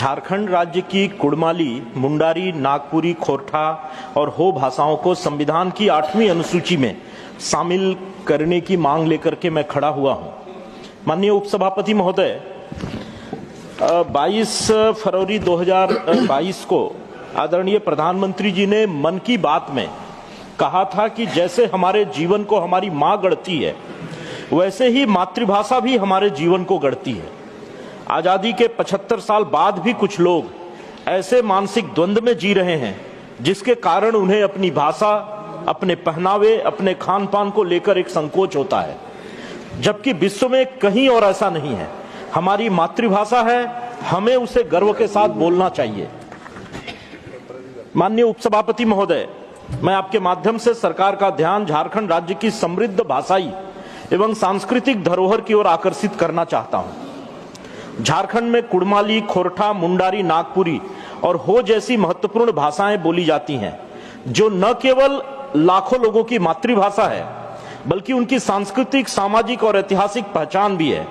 झारखंड राज्य की कुड़माली, मुंडारी, नागपुरी, खोरठा और हो भाषाओं को संविधान की 8वीं अनुसूची में शामिल करने की मांग लेकर के मैं खड़ा हुआ हूं। माननीय उपसभापति महोदय, 22 फरवरी 2022 को आदरणीय प्रधानमंत्री जी ने मन की बात में कहा था कि जैसे हमारे जीवन को हमारी माँ गढ़ती है, वैसे ही मातृभाषा भी हमारे जीवन को गढ़ती है। आजादी के 75 साल बाद भी कुछ लोग ऐसे मानसिक द्वंद्व में जी रहे हैं जिसके कारण उन्हें अपनी भाषा, अपने पहनावे, अपने खान पान को लेकर एक संकोच होता है, जबकि विश्व में कहीं और ऐसा नहीं है। हमारी मातृभाषा है, हमें उसे गर्व के साथ बोलना चाहिए। माननीय उपसभापति महोदय, मैं आपके माध्यम से सरकार का ध्यान झारखंड राज्य की समृद्ध भाषाई एवं सांस्कृतिक धरोहर की ओर आकर्षित करना चाहता हूं। झारखंड में कुड़माली, खोरठा, मुंडारी, नागपुरी और हो जैसी महत्वपूर्ण भाषाएं बोली जाती हैं, जो न केवल लाखों लोगों की मातृभाषा है, बल्कि उनकी सांस्कृतिक, सामाजिक और ऐतिहासिक पहचान भी है।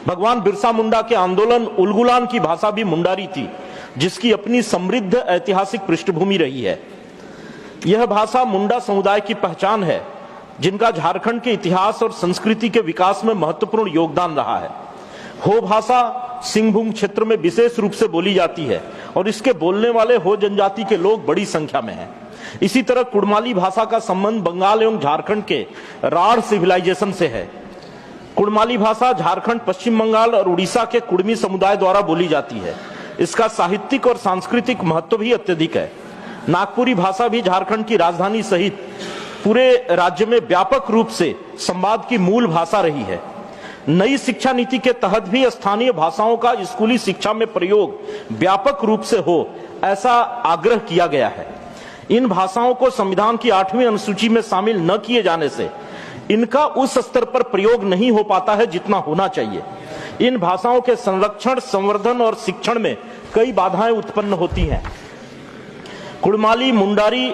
भगवान बिरसा मुंडा के आंदोलन उलगुलान की भाषा भी मुंडारी थी, जिसकी अपनी समृद्ध ऐतिहासिक पृष्ठभूमि रही है। यह भाषा मुंडा समुदाय की पहचान है, जिनका झारखंड के इतिहास और संस्कृति के विकास में महत्वपूर्ण योगदान रहा है। हो भाषा सिंहभूम क्षेत्र में विशेष रूप से बोली जाती है और इसके बोलने वाले हो जनजाति के लोग बड़ी संख्या में हैं। इसी तरह कुड़माली भाषा का संबंध बंगाल एवं झारखंड के राढ़ सिविलाइजेशन से है। कुड़माली भाषा झारखंड, पश्चिम बंगाल और उड़ीसा के कुड़मी समुदाय द्वारा बोली जाती है। इसका साहित्यिक और सांस्कृतिक महत्व भी अत्यधिक है। नागपुरी भाषा भी झारखंड की राजधानी सहित पूरे राज्य में व्यापक रूप से संवाद की मूल भाषा रही है। नई शिक्षा नीति के तहत भी स्थानीय भाषाओं का स्कूली शिक्षा में प्रयोग व्यापक रूप से हो, ऐसा आग्रह किया गया है। इन भाषाओं को संविधान की 8वीं अनुसूची में शामिल न किए जाने से इनका उस स्तर पर प्रयोग नहीं हो पाता है जितना होना चाहिए। इन भाषाओं के संरक्षण, संवर्धन और शिक्षण में कई बाधाएं उत्पन्न होती हैं। कुड़माली, मुंडारी,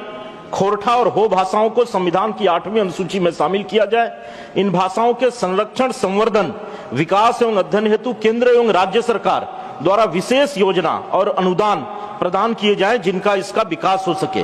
खोरठा और हो भाषाओं को संविधान की 8वीं अनुसूची में शामिल किया जाए। इन भाषाओं के संरक्षण, संवर्धन, विकास एवं अध्ययन हेतु केंद्र एवं राज्य सरकार द्वारा विशेष योजना और अनुदान प्रदान किए जाएं, जिनका इसका विकास हो सके।